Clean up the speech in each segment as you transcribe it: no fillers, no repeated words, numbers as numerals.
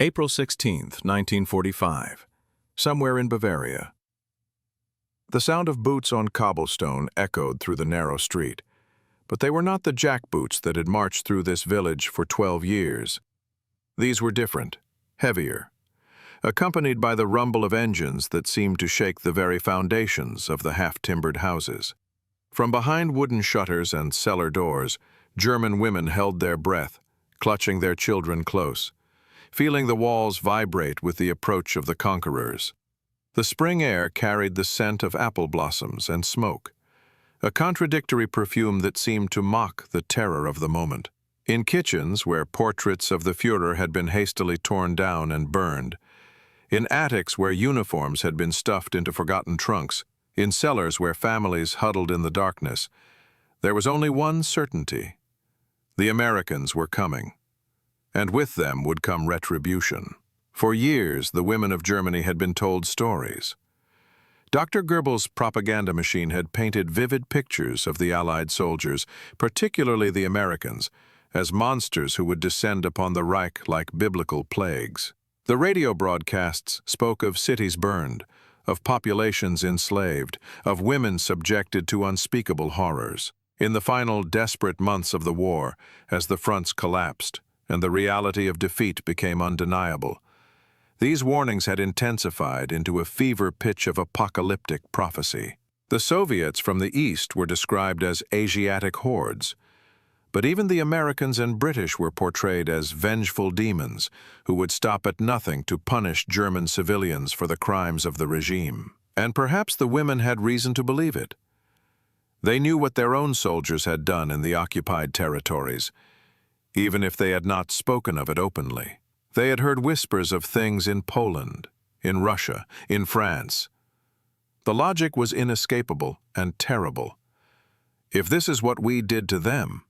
April 16, 1945, somewhere in Bavaria. The sound of boots on cobblestone echoed through the narrow street, but they were not the jackboots that had marched through this village for 12 years. These were different, heavier, accompanied by the rumble of engines that seemed to shake the very foundations of the half-timbered houses. From behind wooden shutters and cellar doors, German women held their breath, clutching their children close, feeling the walls vibrate with the approach of the conquerors. The spring air carried the scent of apple blossoms and smoke, a contradictory perfume that seemed to mock the terror of the moment. In kitchens where portraits of the Führer had been hastily torn down and burned, in attics where uniforms had been stuffed into forgotten trunks, in cellars where families huddled in the darkness, there was only one certainty: the Americans were coming. And with them would come retribution. For years, the women of Germany had been told stories. Dr. Goebbels' propaganda machine had painted vivid pictures of the Allied soldiers, particularly the Americans, as monsters who would descend upon the Reich like biblical plagues. The radio broadcasts spoke of cities burned, of populations enslaved, of women subjected to unspeakable horrors. In the final desperate months of the war, as the fronts collapsed, and the reality of defeat became undeniable, these warnings had intensified into a fever pitch of apocalyptic prophecy. The Soviets from the East were described as Asiatic hordes, but even the Americans and British were portrayed as vengeful demons who would stop at nothing to punish German civilians for the crimes of the regime. And perhaps the women had reason to believe it. They knew what their own soldiers had done in the occupied territories, even if they had not spoken of it openly. They had heard whispers of things in Poland, in Russia, in France. The logic was inescapable and terrible. If this is what we did to them,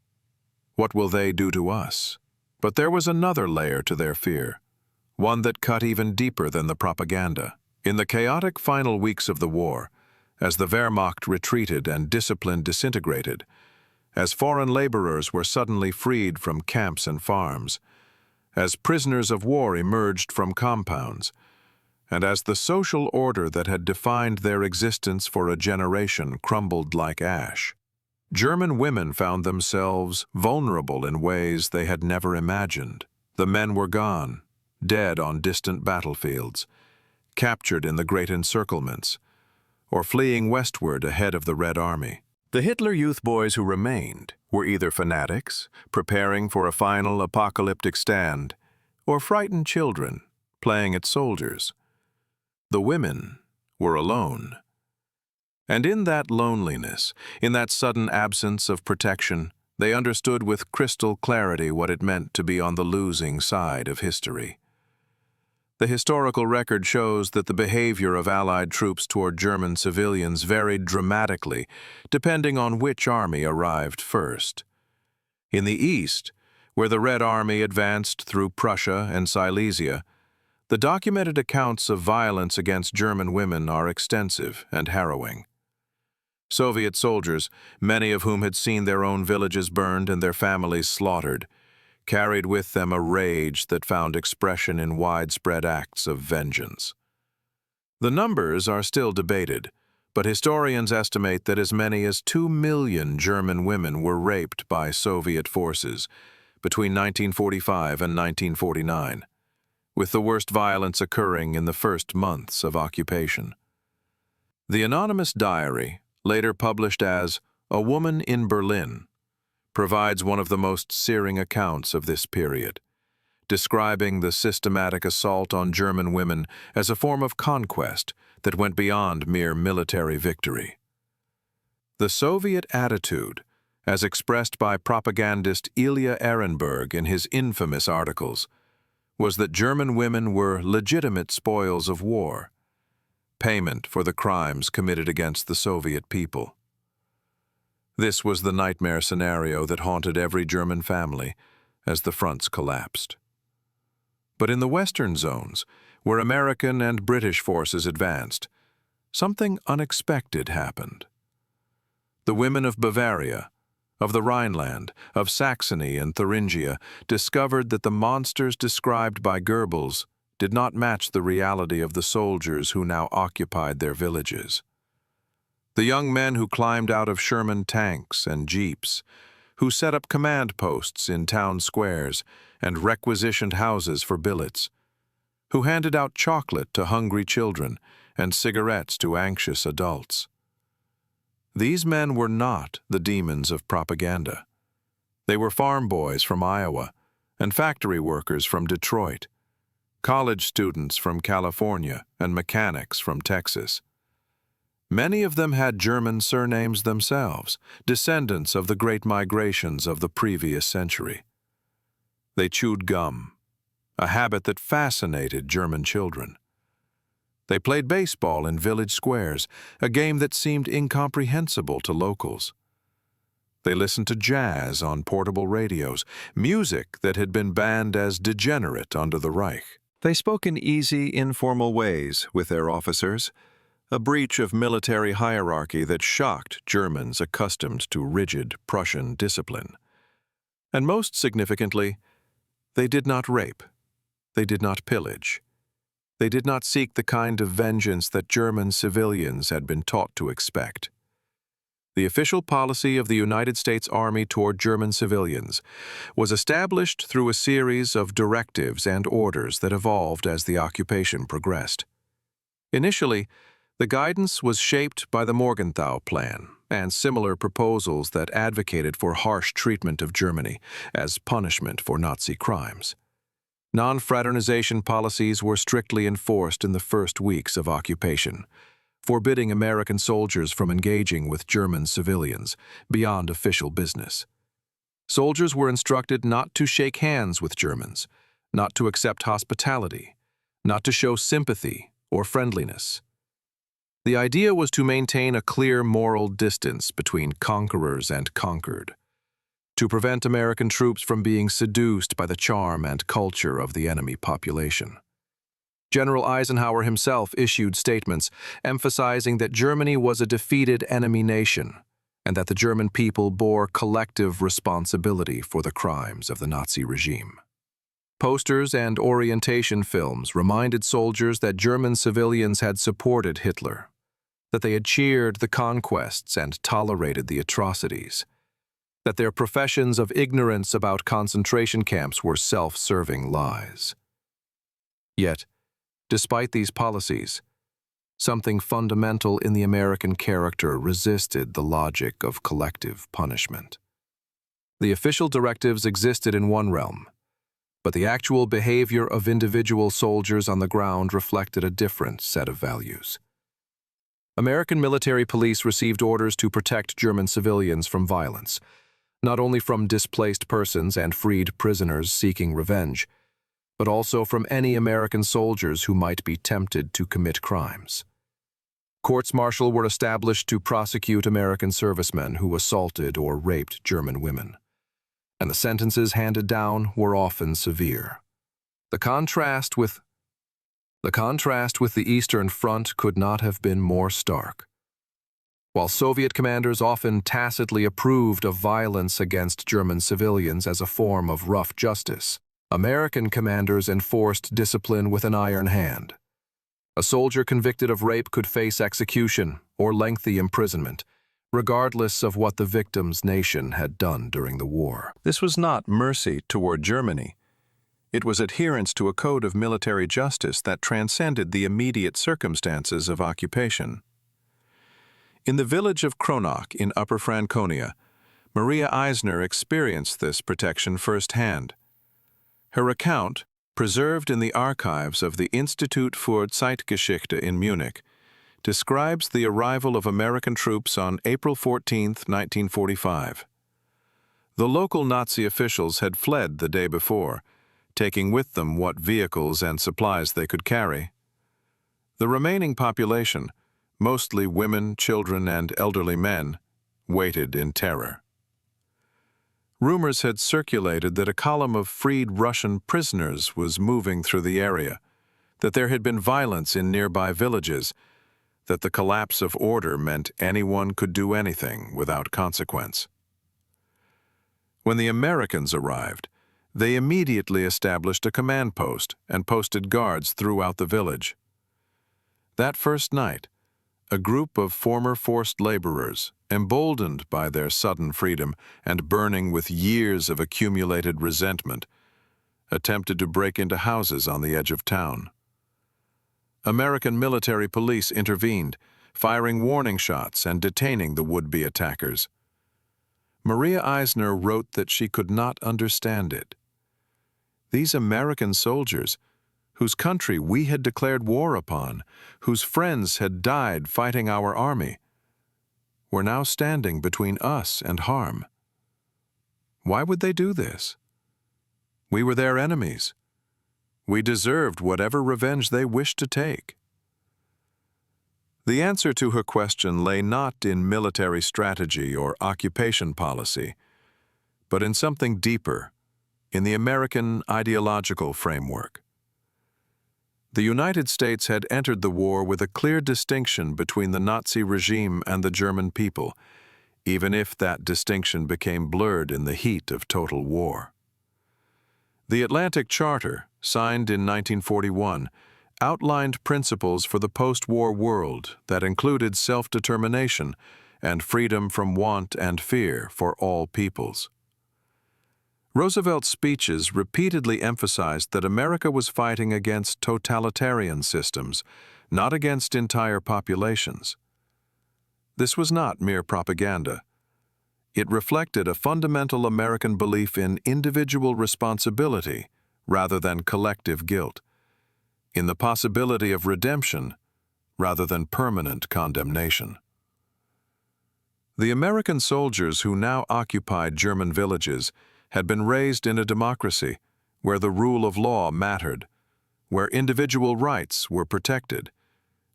what will they do to us? But there was another layer to their fear, one that cut even deeper than the propaganda. In the chaotic final weeks of the war, as the Wehrmacht retreated and discipline disintegrated, as foreign laborers were suddenly freed from camps and farms, as prisoners of war emerged from compounds, and as the social order that had defined their existence for a generation crumbled like ash, German women found themselves vulnerable in ways they had never imagined. The men were gone, dead on distant battlefields, captured in the great encirclements, or fleeing westward ahead of the Red Army. The Hitler Youth boys who remained were either fanatics, preparing for a final apocalyptic stand, or frightened children, playing at soldiers. The women were alone. And in that loneliness, in that sudden absence of protection, they understood with crystal clarity what it meant to be on the losing side of history. The historical record shows that the behavior of Allied troops toward German civilians varied dramatically, depending on which army arrived first. In the East, where the Red Army advanced through Prussia and Silesia, the documented accounts of violence against German women are extensive and harrowing. Soviet soldiers, many of whom had seen their own villages burned and their families slaughtered, carried with them a rage that found expression in widespread acts of vengeance. The numbers are still debated, but historians estimate that as many as 2 million German women were raped by Soviet forces between 1945 and 1949, with the worst violence occurring in the first months of occupation. The anonymous diary, later published as A Woman in Berlin, provides one of the most searing accounts of this period, describing the systematic assault on German women as a form of conquest that went beyond mere military victory. The Soviet attitude, as expressed by propagandist Ilya Ehrenberg in his infamous articles, was that German women were legitimate spoils of war, payment for the crimes committed against the Soviet people. This was the nightmare scenario that haunted every German family as the fronts collapsed. But in the western zones, where American and British forces advanced, something unexpected happened. The women of Bavaria, of the Rhineland, of Saxony and Thuringia, discovered that the monsters described by Goebbels did not match the reality of the soldiers who now occupied their villages. The young men who climbed out of Sherman tanks and jeeps, who set up command posts in town squares and requisitioned houses for billets, who handed out chocolate to hungry children and cigarettes to anxious adults. These men were not the demons of propaganda. They were farm boys from Iowa and factory workers from Detroit, college students from California and mechanics from Texas. Many of them had German surnames themselves, descendants of the great migrations of the previous century. They chewed gum, a habit that fascinated German children. They played baseball in village squares, a game that seemed incomprehensible to locals. They listened to jazz on portable radios, music that had been banned as degenerate under the Reich. They spoke in easy, informal ways with their officers, a breach of military hierarchy that shocked Germans accustomed to rigid Prussian discipline. And most significantly, they did not rape. They did not pillage. They did not seek the kind of vengeance that German civilians had been taught to expect. The official policy of the United States Army toward German civilians was established through a series of directives and orders that evolved as the occupation progressed. Initially, the guidance was shaped by the Morgenthau Plan and similar proposals that advocated for harsh treatment of Germany as punishment for Nazi crimes. Non-fraternization policies were strictly enforced in the first weeks of occupation, forbidding American soldiers from engaging with German civilians beyond official business. Soldiers were instructed not to shake hands with Germans, not to accept hospitality, not to show sympathy or friendliness. The idea was to maintain a clear moral distance between conquerors and conquered, to prevent American troops from being seduced by the charm and culture of the enemy population. General Eisenhower himself issued statements emphasizing that Germany was a defeated enemy nation and that the German people bore collective responsibility for the crimes of the Nazi regime. Posters and orientation films reminded soldiers that German civilians had supported Hitler, that they had cheered the conquests and tolerated the atrocities, that their professions of ignorance about concentration camps were self-serving lies. Yet, despite these policies, something fundamental in the American character resisted the logic of collective punishment. The official directives existed in one realm, but the actual behavior of individual soldiers on the ground reflected a different set of values. American military police received orders to protect German civilians from violence, not only from displaced persons and freed prisoners seeking revenge, but also from any American soldiers who might be tempted to commit crimes. Courts-martial were established to prosecute American servicemen who assaulted or raped German women, and the sentences handed down were often severe. The contrast with the Eastern Front could not have been more stark. While Soviet commanders often tacitly approved of violence against German civilians as a form of rough justice, American commanders enforced discipline with an iron hand. A soldier convicted of rape could face execution or lengthy imprisonment, regardless of what the victim's nation had done during the war. This was not mercy toward Germany. It was adherence to a code of military justice that transcended the immediate circumstances of occupation. In the village of Kronach in Upper Franconia, Maria Eisner experienced this protection firsthand. Her account, preserved in the archives of the Institut für Zeitgeschichte in Munich, describes the arrival of American troops on April 14, 1945. The local Nazi officials had fled the day before, taking with them what vehicles and supplies they could carry. The remaining population, mostly women, children, and elderly men, waited in terror. Rumors had circulated that a column of freed Russian prisoners was moving through the area, that there had been violence in nearby villages, that the collapse of order meant anyone could do anything without consequence. When the Americans arrived, they immediately established a command post and posted guards throughout the village. That first night, a group of former forced laborers, emboldened by their sudden freedom and burning with years of accumulated resentment, attempted to break into houses on the edge of town. American military police intervened, firing warning shots and detaining the would-be attackers. Maria Eisner wrote that she could not understand it. These American soldiers, whose country we had declared war upon, whose friends had died fighting our army, were now standing between us and harm. Why would they do this? We were their enemies. We deserved whatever revenge they wished to take. The answer to her question lay not in military strategy or occupation policy, but in something deeper, in the American ideological framework. The United States had entered the war with a clear distinction between the Nazi regime and the German people, even if that distinction became blurred in the heat of total war. The Atlantic Charter, signed in 1941, outlined principles for the post-war world that included self-determination and freedom from want and fear for all peoples. Roosevelt's speeches repeatedly emphasized that America was fighting against totalitarian systems, not against entire populations. This was not mere propaganda. It reflected a fundamental American belief in individual responsibility rather than collective guilt, in the possibility of redemption rather than permanent condemnation. The American soldiers who now occupied German villages had been raised in a democracy where the rule of law mattered, where individual rights were protected,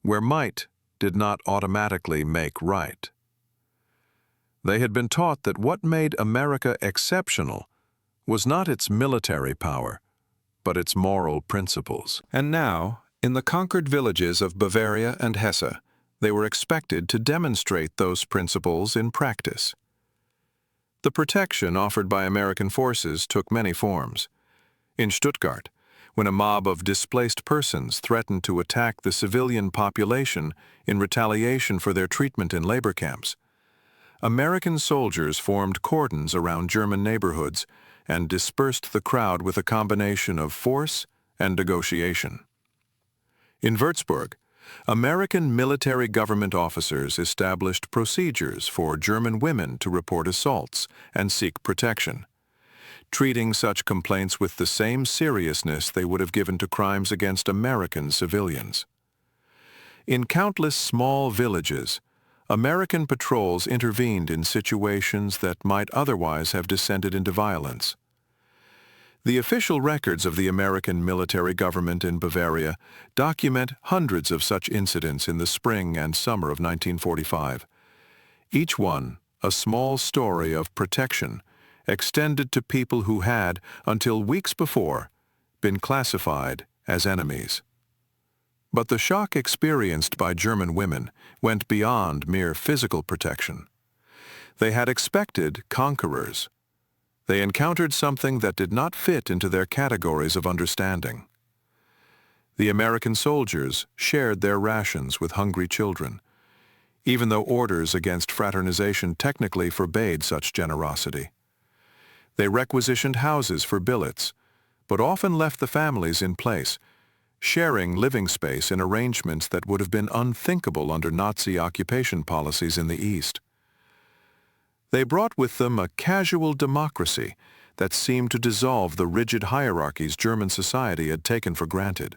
where might did not automatically make right. They had been taught that what made America exceptional was not its military power, but its moral principles. And now, in the conquered villages of Bavaria and Hesse, they were expected to demonstrate those principles in practice. The protection offered by American forces took many forms. In Stuttgart, when a mob of displaced persons threatened to attack the civilian population in retaliation for their treatment in labor camps, American soldiers formed cordons around German neighborhoods and dispersed the crowd with a combination of force and negotiation. In Würzburg, American military government officers established procedures for German women to report assaults and seek protection, treating such complaints with the same seriousness they would have given to crimes against American civilians. In countless small villages, American patrols intervened in situations that might otherwise have descended into violence. The official records of the American military government in Bavaria document hundreds of such incidents in the spring and summer of 1945, each one a small story of protection extended to people who had, until weeks before, been classified as enemies. But the shock experienced by German women went beyond mere physical protection. They had expected conquerors. They encountered something that did not fit into their categories of understanding. The American soldiers shared their rations with hungry children, even though orders against fraternization technically forbade such generosity. They requisitioned houses for billets, but often left the families in place, sharing living space in arrangements that would have been unthinkable under Nazi occupation policies in the East. They brought with them a casual democracy that seemed to dissolve the rigid hierarchies German society had taken for granted.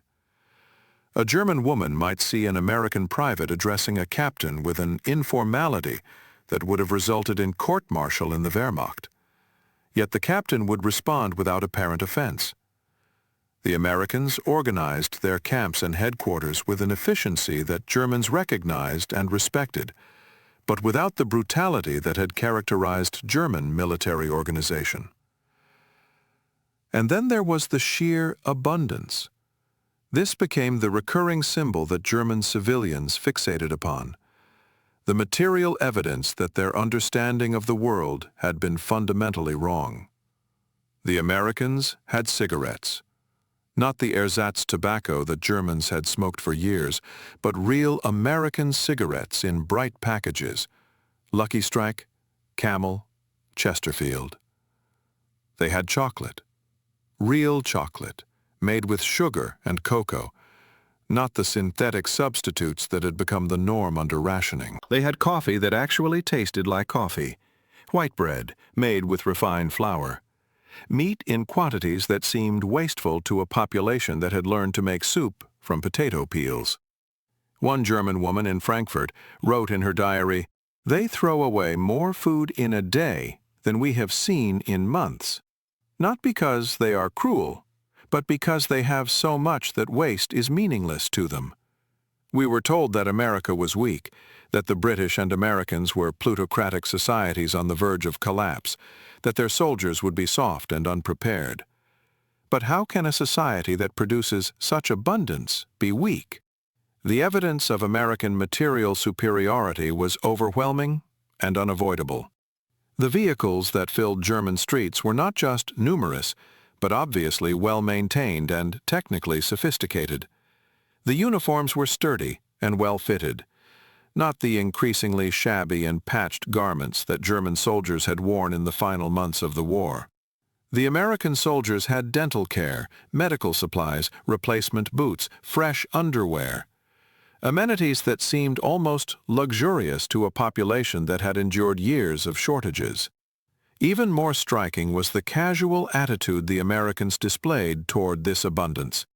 A German woman might see an American private addressing a captain with an informality that would have resulted in court-martial in the Wehrmacht. Yet the captain would respond without apparent offense. The Americans organized their camps and headquarters with an efficiency that Germans recognized and respected, but without the brutality that had characterized German military organization. And then there was the sheer abundance. This became the recurring symbol that German civilians fixated upon. the material evidence that their understanding of the world had been fundamentally wrong. The Americans had cigarettes. Not the ersatz tobacco that Germans had smoked for years, but real American cigarettes in bright packages. Lucky Strike, Camel, Chesterfield. They had chocolate. Real chocolate, made with sugar and cocoa, not the synthetic substitutes that had become the norm under rationing. They had coffee that actually tasted like coffee. White bread, made with refined flour. Meat in quantities that seemed wasteful to a population that had learned to make soup from potato peels. One German woman in Frankfurt wrote in her diary, "They throw away more food in a day than we have seen in months. Not because they are cruel, but because they have so much that waste is meaningless to them." We were told that America was weak, that the British and Americans were plutocratic societies on the verge of collapse, that their soldiers would be soft and unprepared. But how can a society that produces such abundance be weak? The evidence of American material superiority was overwhelming and unavoidable. The vehicles that filled German streets were not just numerous, but obviously well-maintained and technically sophisticated. The uniforms were sturdy and well-fitted, not the increasingly shabby and patched garments that German soldiers had worn in the final months of the war. The American soldiers had dental care, medical supplies, replacement boots, fresh underwear, amenities that seemed almost luxurious to a population that had endured years of shortages. Even more striking was the casual attitude the Americans displayed toward this abundance.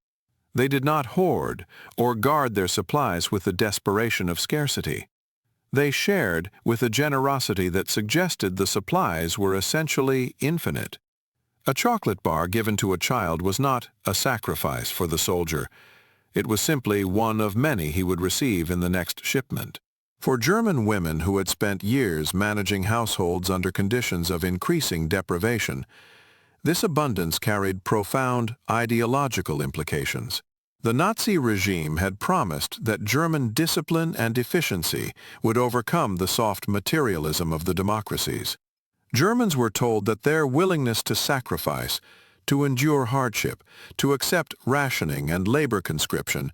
They did not hoard or guard their supplies with the desperation of scarcity. They shared with a generosity that suggested the supplies were essentially infinite. A chocolate bar given to a child was not a sacrifice for the soldier. It was simply one of many he would receive in the next shipment. For German women who had spent years managing households under conditions of increasing deprivation, this abundance carried profound ideological implications. The Nazi regime had promised that German discipline and efficiency would overcome the soft materialism of the democracies. Germans were told that their willingness to sacrifice, to endure hardship, to accept rationing and labor conscription,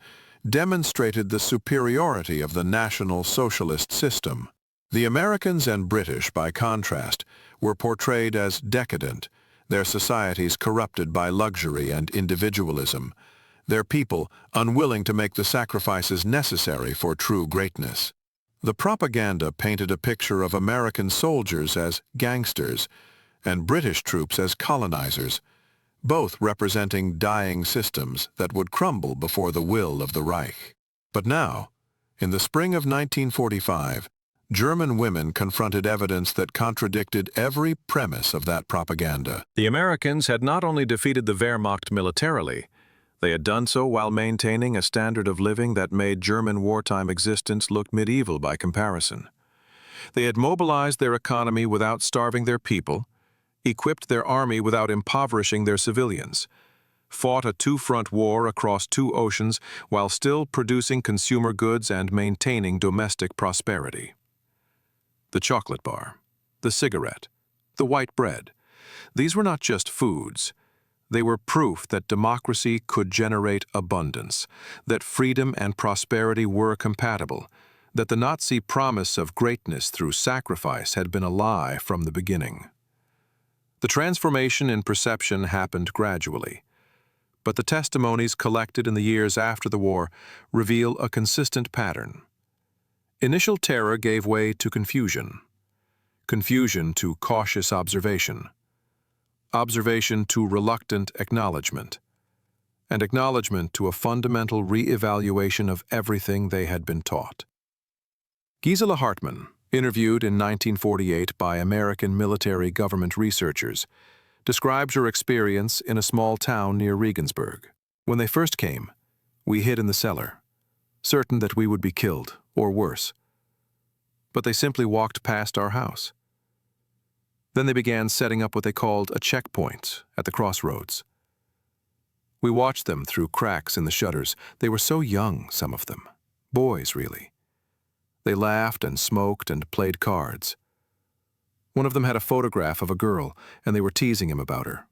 demonstrated the superiority of the National Socialist system. The Americans and British, by contrast, were portrayed as decadent, their societies corrupted by luxury and individualism, their people unwilling to make the sacrifices necessary for true greatness. The propaganda painted a picture of American soldiers as gangsters and British troops as colonizers, both representing dying systems that would crumble before the will of the Reich. But now, in the spring of 1945, German women confronted evidence that contradicted every premise of that propaganda. The Americans had not only defeated the Wehrmacht militarily, they had done so while maintaining a standard of living that made German wartime existence look medieval by comparison. They had mobilized their economy without starving their people, equipped their army without impoverishing their civilians, fought a two-front war across two oceans while still producing consumer goods and maintaining domestic prosperity. The chocolate bar, the cigarette, the white bread, these were not just foods. They were proof that democracy could generate abundance, that freedom and prosperity were compatible, that the Nazi promise of greatness through sacrifice had been a lie from the beginning. The transformation in perception happened gradually, but the testimonies collected in the years after the war reveal a consistent pattern. Initial terror gave way to confusion, confusion to cautious observation, observation to reluctant acknowledgement, and acknowledgement to a fundamental re-evaluation of everything they had been taught. Gisela Hartmann, interviewed in 1948 by American military government researchers, describes her experience in a small town near Regensburg. When they first came, we hid in the cellar, certain that we would be killed, or worse. But they simply walked past our house. Then they began setting up what they called a checkpoint at the crossroads. We watched them through cracks in the shutters. They were so young, some of them. Boys, really. They laughed and smoked and played cards. One of them had a photograph of a girl, and they were teasing him about her.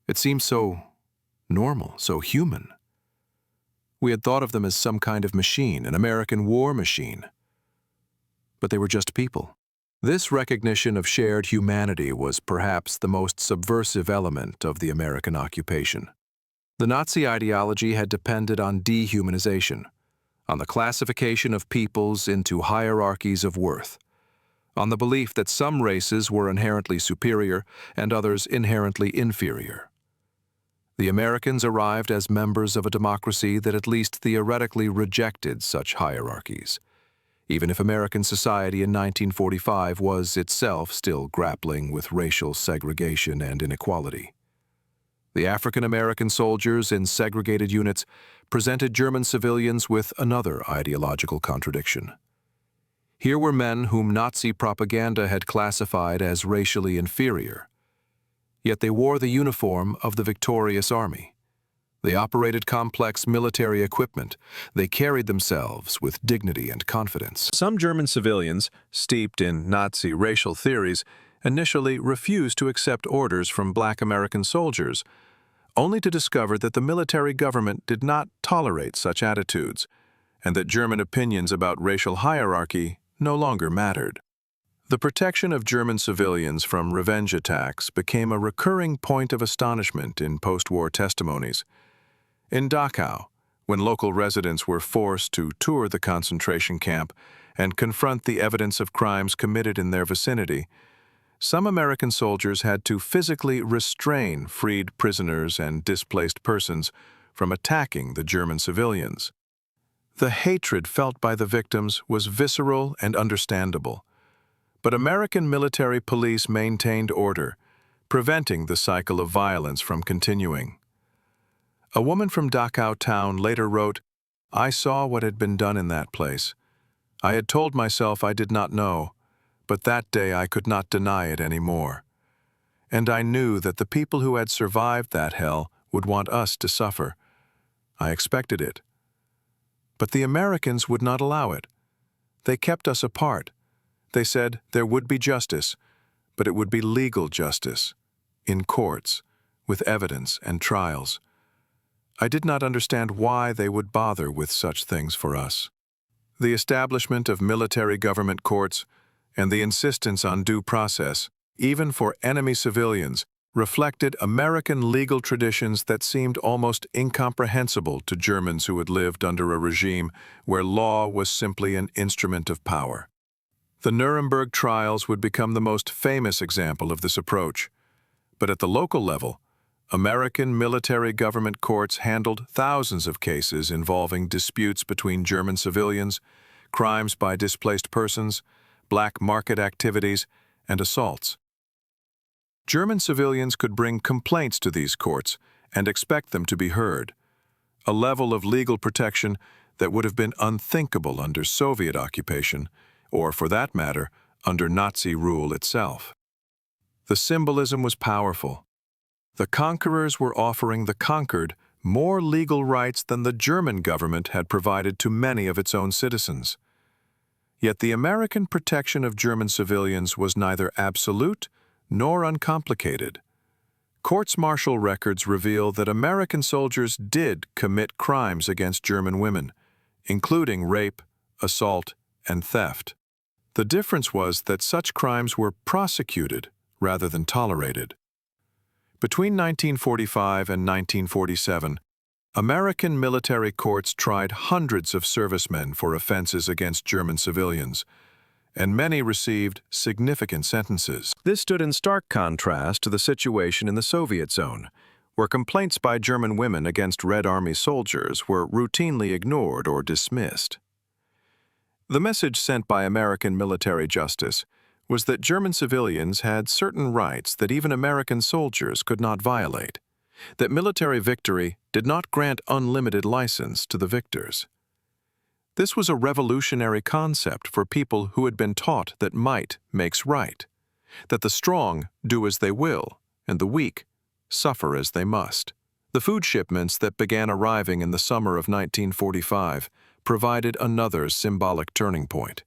It seemed so normal, so human. We had thought of them as some kind of machine, an American war machine. But they were just people. This recognition of shared humanity was perhaps the most subversive element of the American occupation. The Nazi ideology had depended on dehumanization, on the classification of peoples into hierarchies of worth, on the belief that some races were inherently superior and others inherently inferior. The Americans arrived as members of a democracy that at least theoretically rejected such hierarchies, even if American society in 1945 was itself still grappling with racial segregation and inequality. The African-American soldiers in segregated units presented German civilians with another ideological contradiction. Here were men whom Nazi propaganda had classified as racially inferior, yet they wore the uniform of the victorious army. They operated complex military equipment. They carried themselves with dignity and confidence. Some German civilians, steeped in Nazi racial theories, initially refused to accept orders from Black American soldiers, only to discover that the military government did not tolerate such attitudes, and that German opinions about racial hierarchy no longer mattered. The protection of German civilians from revenge attacks became a recurring point of astonishment in post-war testimonies. In Dachau, when local residents were forced to tour the concentration camp and confront the evidence of crimes committed in their vicinity, some American soldiers had to physically restrain freed prisoners and displaced persons from attacking the German civilians. The hatred felt by the victims was visceral and understandable, but American military police maintained order, preventing the cycle of violence from continuing. A woman from Dachau town later wrote, "I saw what had been done in that place. I had told myself I did not know, but that day I could not deny it anymore. And I knew that the people who had survived that hell would want us to suffer. I expected it. But the Americans would not allow it. They kept us apart. They said there would be justice, but it would be legal justice, in courts, with evidence and trials. I did not understand why they would bother with such things for us." The establishment of military government courts and the insistence on due process, even for enemy civilians, reflected American legal traditions that seemed almost incomprehensible to Germans who had lived under a regime where law was simply an instrument of power. The Nuremberg trials would become the most famous example of this approach. But at the local level, American military government courts handled thousands of cases involving disputes between German civilians, crimes by displaced persons, black market activities, and assaults. German civilians could bring complaints to these courts and expect them to be heard, a level of legal protection that would have been unthinkable under Soviet occupation, or for that matter, under Nazi rule itself. The symbolism was powerful. The conquerors were offering the conquered more legal rights than the German government had provided to many of its own citizens. Yet the American protection of German civilians was neither absolute nor uncomplicated. Courts-martial records reveal that American soldiers did commit crimes against German women, including rape, assault, and theft. The difference was that such crimes were prosecuted rather than tolerated. Between 1945 and 1947, American military courts tried hundreds of servicemen for offenses against German civilians, and many received significant sentences. This stood in stark contrast to the situation in the Soviet zone, where complaints by German women against Red Army soldiers were routinely ignored or dismissed. The message sent by American military justice was that German civilians had certain rights that even American soldiers could not violate, that military victory did not grant unlimited license to the victors. This was a revolutionary concept for people who had been taught that might makes right, that the strong do as they will, and the weak suffer as they must. The food shipments that began arriving in the summer of 1945 provided another symbolic turning point.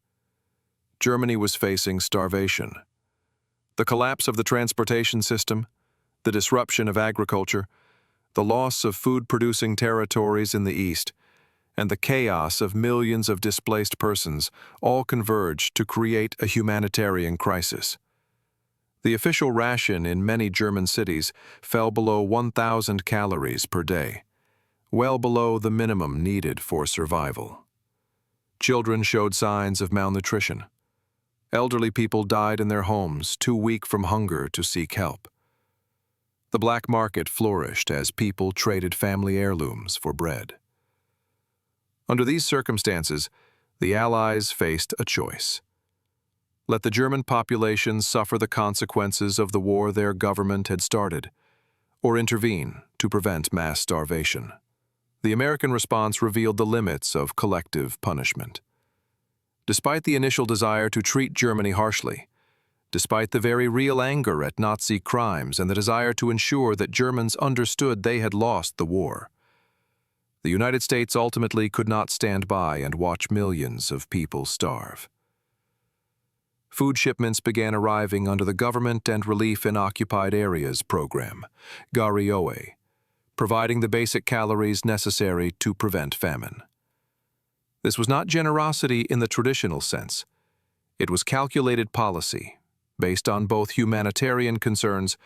Germany was facing starvation. The collapse of the transportation system, the disruption of agriculture, the loss of food-producing territories in the east, and the chaos of millions of displaced persons all converged to create a humanitarian crisis. The official ration in many German cities fell below 1,000 calories per day, well below the minimum needed for survival. Children showed signs of malnutrition. Elderly people died in their homes, too weak from hunger to seek help. The black market flourished as people traded family heirlooms for bread. Under these circumstances, the Allies faced a choice. Let the German population suffer the consequences of the war their government had started, or intervene to prevent mass starvation. The American response revealed the limits of collective punishment. Despite the initial desire to treat Germany harshly, despite the very real anger at Nazi crimes and the desire to ensure that Germans understood they had lost the war, the United States ultimately could not stand by and watch millions of people starve. Food shipments began arriving under the Government and Relief in Occupied Areas program, GARIOE, providing the basic calories necessary to prevent famine. This was not generosity in the traditional sense. It was calculated policy, based on both humanitarian concerns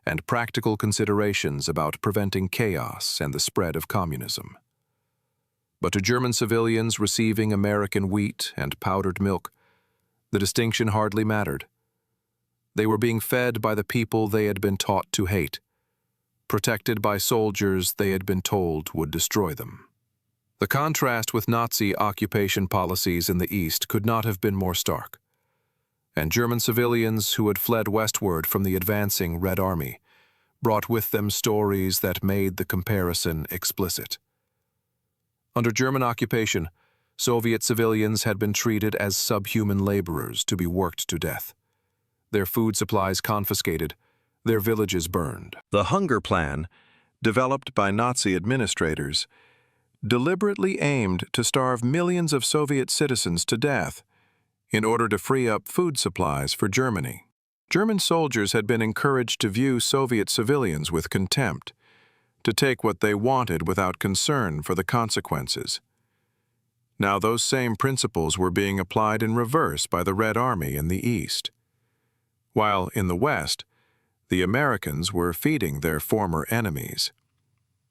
and practical considerations about preventing chaos and the spread of communism. But to German civilians receiving American wheat and powdered milk, the distinction hardly mattered. They were being fed by the people they had been taught to hate, protected by soldiers they had been told would destroy them. The contrast with Nazi occupation policies in the East could not have been more stark, and German civilians who had fled westward from the advancing Red Army brought with them stories that made the comparison explicit. Under German occupation, Soviet civilians had been treated as subhuman laborers to be worked to death. Their food supplies confiscated, their villages burned. The Hunger Plan, developed by Nazi administrators, deliberately aimed to starve millions of Soviet citizens to death in order to free up food supplies for Germany. German soldiers had been encouraged to view Soviet civilians with contempt, to take what they wanted without concern for the consequences. Now those same principles were being applied in reverse by the Red Army in the East. While in the West, the Americans were feeding their former enemies.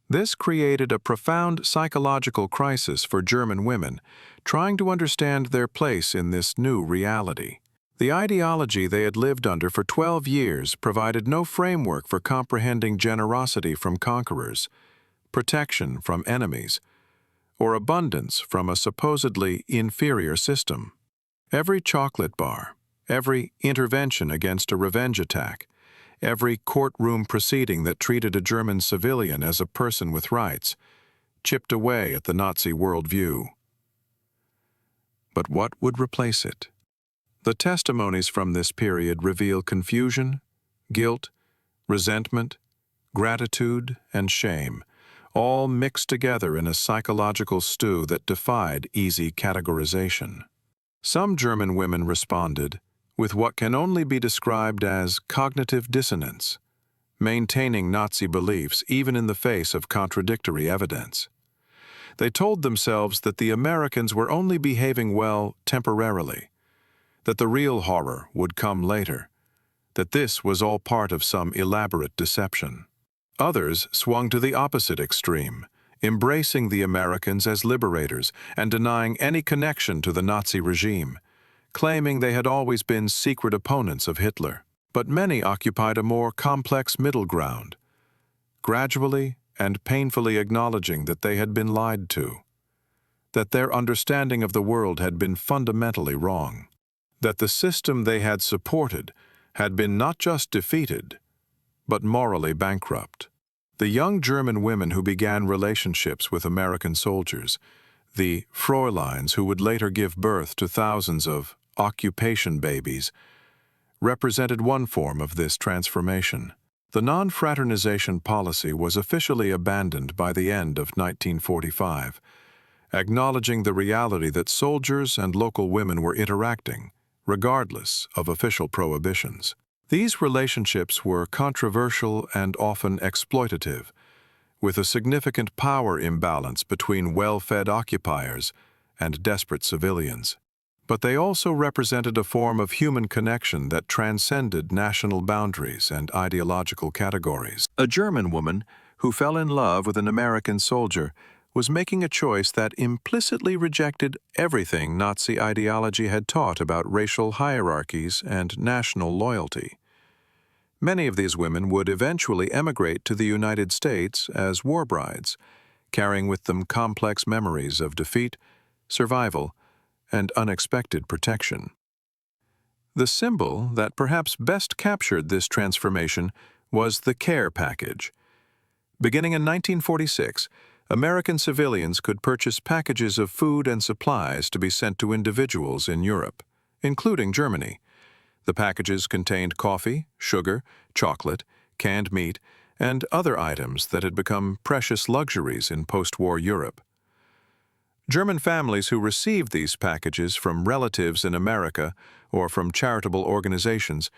This created a profound psychological crisis for German women, trying to understand their place in this new reality. The ideology they had lived under for 12 years provided no framework for comprehending generosity from conquerors, protection from enemies, or abundance from a supposedly inferior system. Every chocolate bar, every intervention against a revenge attack, every courtroom proceeding that treated a German civilian as a person with rights, chipped away at the Nazi worldview. But what would replace it? The testimonies from this period reveal confusion, guilt, resentment, gratitude, and shame, all mixed together in a psychological stew that defied easy categorization. Some German women responded with what can only be described as cognitive dissonance, maintaining Nazi beliefs even in the face of contradictory evidence. They told themselves that the Americans were only behaving well temporarily, that the real horror would come later, that this was all part of some elaborate deception. Others swung to the opposite extreme, embracing the Americans as liberators and denying any connection to the Nazi regime, claiming they had always been secret opponents of Hitler. But many occupied a more complex middle ground, gradually and painfully acknowledging that they had been lied to, that their understanding of the world had been fundamentally wrong, that the system they had supported had been not just defeated, but morally bankrupt. The young German women who began relationships with American soldiers, the Fräuleins who would later give birth to thousands of occupation babies, represented one form of this transformation. The non-fraternization policy was officially abandoned by the end of 1945, acknowledging the reality that soldiers and local women were interacting, regardless of official prohibitions. These relationships were controversial and often exploitative, with a significant power imbalance between well-fed occupiers and desperate civilians. But they also represented a form of human connection that transcended national boundaries and ideological categories. A German woman who fell in love with an American soldier was making a choice that implicitly rejected everything Nazi ideology had taught about racial hierarchies and national loyalty. Many of these women would eventually emigrate to the United States as war brides, carrying with them complex memories of defeat, survival, and unexpected protection. The symbol that perhaps best captured this transformation was the care package. Beginning in 1946, American civilians could purchase packages of food and supplies to be sent to individuals in Europe, including Germany. The packages contained coffee, sugar, chocolate, canned meat, and other items that had become precious luxuries in post-war Europe. German families who received these packages from relatives in America or from charitable organizations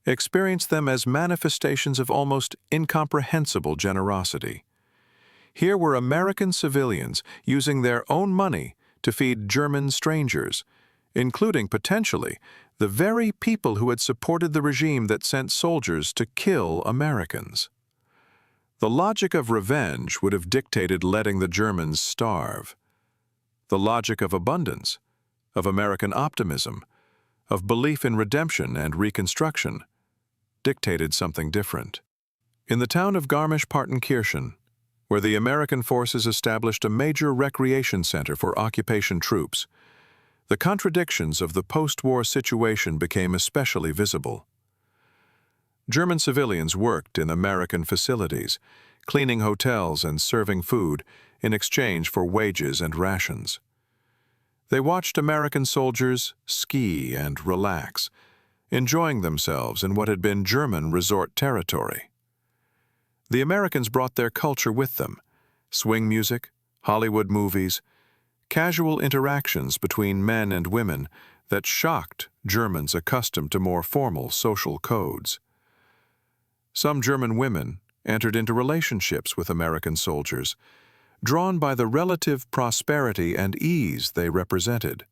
experienced them as manifestations of almost incomprehensible generosity. Here were American civilians using their own money to feed German strangers, including potentially the very people who had supported the regime that sent soldiers to kill Americans. The logic of revenge would have dictated letting the Germans starve. The logic of abundance, of American optimism, of belief in redemption and reconstruction, dictated something different. In the town of Garmisch-Partenkirchen, where the American forces established a major recreation center for occupation troops, the contradictions of the post-war situation became especially visible. German civilians worked in American facilities, cleaning hotels and serving food in exchange for wages and rations. They watched American soldiers ski and relax, enjoying themselves in what had been German resort territory. The Americans brought their culture with them: swing music, Hollywood movies, casual interactions between men and women that shocked Germans accustomed to more formal social codes. Some German women entered into relationships with American soldiers, drawn by the relative prosperity and ease they represented.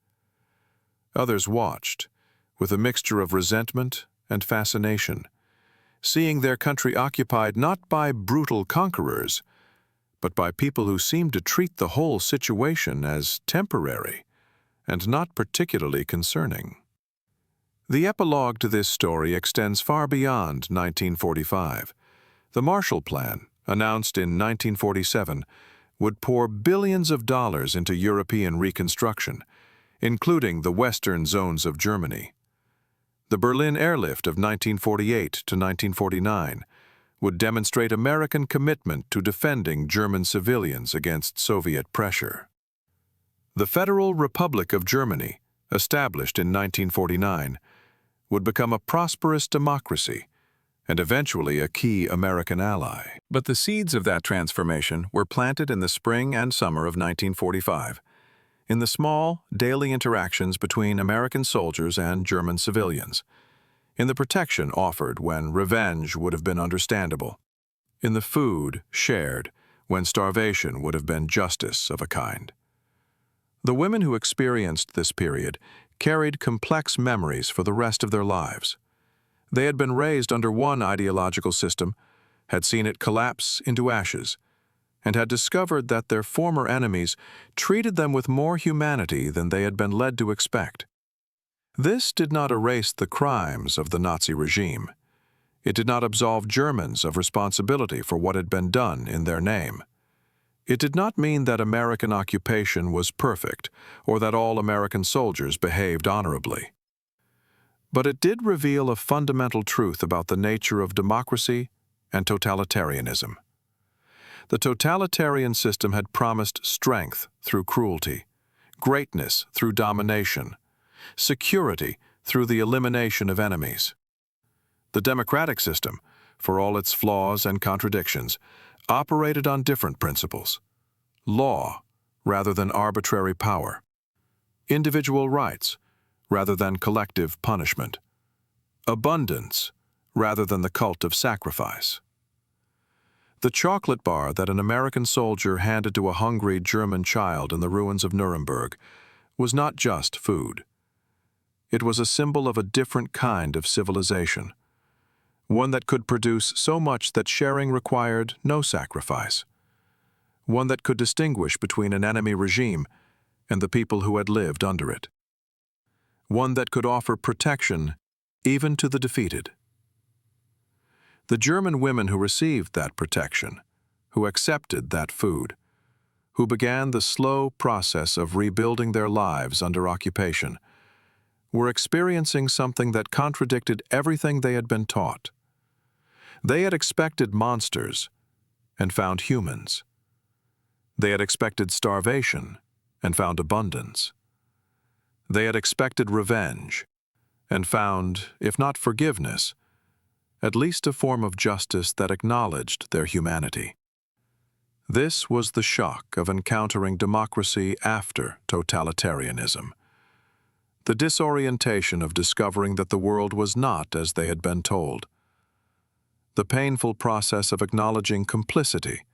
Others watched, with a mixture of resentment and fascination, seeing their country occupied not by brutal conquerors, but by people who seemed to treat the whole situation as temporary and not particularly concerning. The epilogue to this story extends far beyond 1945. The Marshall Plan, announced in 1947, would pour billions of dollars into European reconstruction, including the western zones of Germany. The Berlin airlift of 1948 to 1949 would demonstrate American commitment to defending German civilians against Soviet pressure. The Federal Republic of Germany, established in 1949, would become a prosperous democracy and eventually a key American ally. But the seeds of that transformation were planted in the spring and summer of 1945, in the small, daily interactions between American soldiers and German civilians, in the protection offered when revenge would have been understandable, in the food shared when starvation would have been justice of a kind. The women who experienced this period carried complex memories for the rest of their lives. They had been raised under one ideological system, had seen it collapse into ashes, and had discovered that their former enemies treated them with more humanity than they had been led to expect. This did not erase the crimes of the Nazi regime. It did not absolve Germans of responsibility for what had been done in their name. It did not mean that American occupation was perfect or that all American soldiers behaved honorably. But it did reveal a fundamental truth about the nature of democracy and totalitarianism. The totalitarian system had promised strength through cruelty, greatness through domination, security through the elimination of enemies. The democratic system, for all its flaws and contradictions, operated on different principles: law, rather than arbitrary power, individual rights rather than collective punishment, abundance rather than the cult of sacrifice. The chocolate bar that an American soldier handed to a hungry German child in the ruins of Nuremberg was not just food. It was a symbol of a different kind of civilization, one that could produce so much that sharing required no sacrifice, one that could distinguish between an enemy regime and the people who had lived under it, one that could offer protection even to the defeated. The German women who received that protection, who accepted that food, who began the slow process of rebuilding their lives under occupation, were experiencing something that contradicted everything they had been taught. They had expected monsters and found humans. They had expected starvation and found abundance. They had expected revenge and found, if not forgiveness, at least a form of justice that acknowledged their humanity. This was the shock of encountering democracy after totalitarianism. The disorientation of discovering that the world was not as they had been told. The painful process of acknowledging complicity,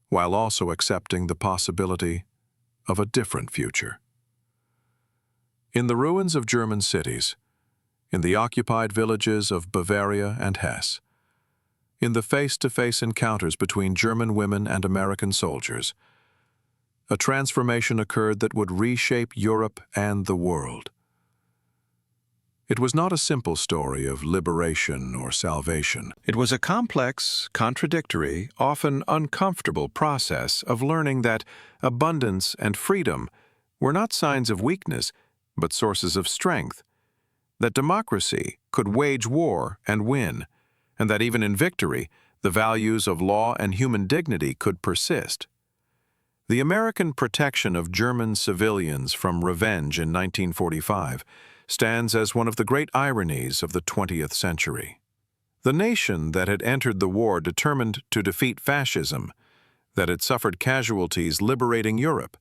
while also accepting the possibility of a different future. In the ruins of German cities, in the occupied villages of Bavaria and Hesse, in the face-to-face encounters between German women and American soldiers, a transformation occurred that would reshape Europe and the world. It was not a simple story of liberation or salvation. It was a complex, contradictory, often uncomfortable process of learning that abundance and freedom were not signs of weakness, but sources of strength, that democracy could wage war and win, and that even in victory, the values of law and human dignity could persist. The American protection of German civilians from revenge in 1945 stands as one of the great ironies of the 20th century. The nation that had entered the war determined to defeat fascism, that had suffered casualties liberating Europe,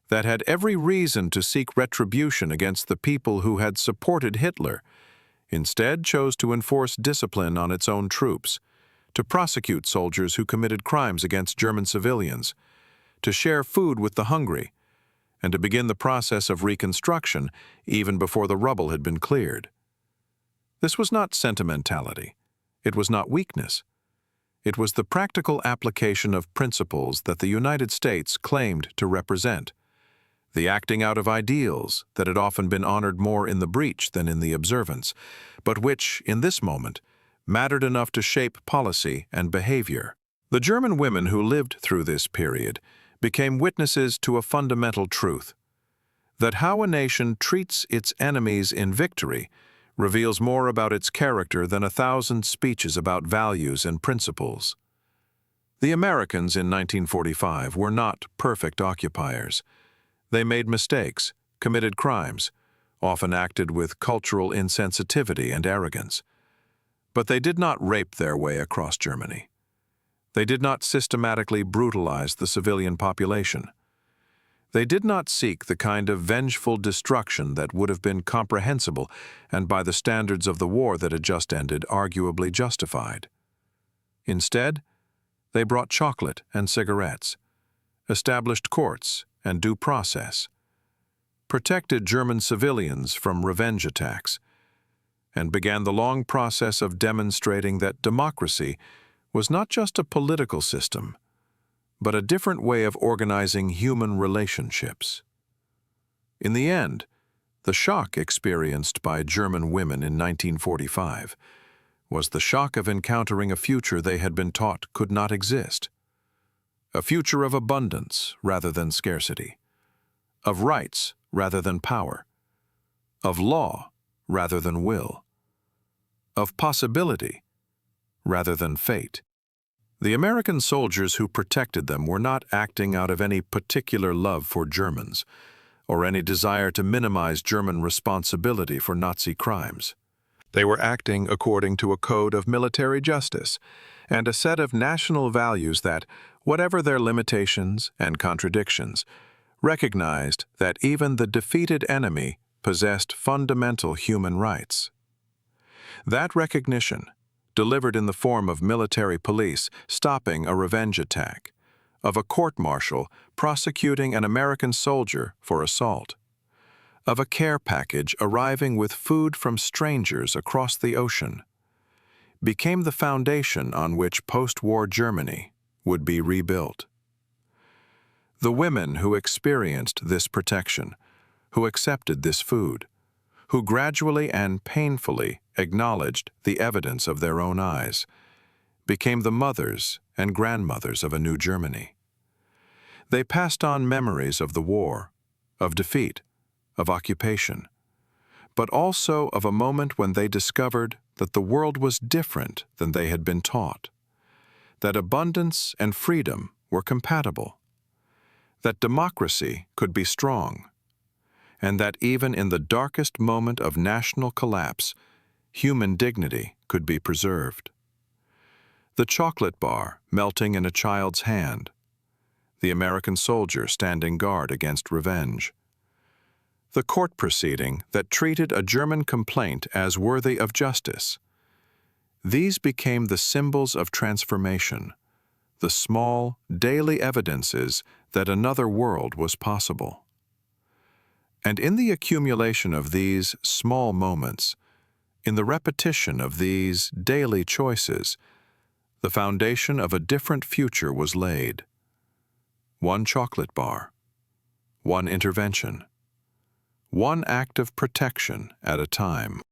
that had every reason to seek retribution against the people who had supported Hitler, instead chose to enforce discipline on its own troops, to prosecute soldiers who committed crimes against German civilians, to share food with the hungry, and to begin the process of reconstruction even before the rubble had been cleared. This was not sentimentality. It was not weakness. It was the practical application of principles that the United States claimed to represent, the acting out of ideals that had often been honored more in the breach than in the observance, but which, in this moment, mattered enough to shape policy and behavior. The German women who lived through this period became witnesses to a fundamental truth, that how a nation treats its enemies in victory reveals more about its character than 1,000 speeches about values and principles. The Americans in 1945 were not perfect occupiers. They made mistakes, committed crimes, often acted with cultural insensitivity and arrogance. But they did not rape their way across Germany. They did not systematically brutalize the civilian population. They did not seek the kind of vengeful destruction that would have been comprehensible and, by the standards of the war that had just ended, arguably justified. Instead, they brought chocolate and cigarettes, established courts and due process, protected German civilians from revenge attacks, and began the long process of demonstrating that democracy was not just a political system, but a different way of organizing human relationships. In the end, the shock experienced by German women in 1945 was the shock of encountering a future they had been taught could not exist. A future of abundance rather than scarcity, of rights rather than power, of law rather than will, of possibility rather than fate. The American soldiers who protected them were not acting out of any particular love for Germans or any desire to minimize German responsibility for Nazi crimes. They were acting according to a code of military justice and a set of national values that, whatever their limitations and contradictions, recognized that even the defeated enemy possessed fundamental human rights. That recognition, delivered in the form of military police stopping a revenge attack, of a court-martial prosecuting an American soldier for assault, of a care package arriving with food from strangers across the ocean, became the foundation on which post-war Germany would be rebuilt. The women who experienced this protection, who accepted this food, who gradually and painfully acknowledged the evidence of their own eyes, became the mothers and grandmothers of a new Germany. They passed on memories of the war, of defeat, of occupation, but also of a moment when they discovered that the world was different than they had been taught, that abundance and freedom were compatible, that democracy could be strong, and that even in the darkest moment of national collapse, human dignity could be preserved. The chocolate bar melting in a child's hand, the American soldier standing guard against revenge, the court proceeding that treated a German complaint as worthy of justice. These became the symbols of transformation, the small, daily evidences that another world was possible. And in the accumulation of these small moments, in the repetition of these daily choices, the foundation of a different future was laid. One chocolate bar, one intervention, one act of protection at a time.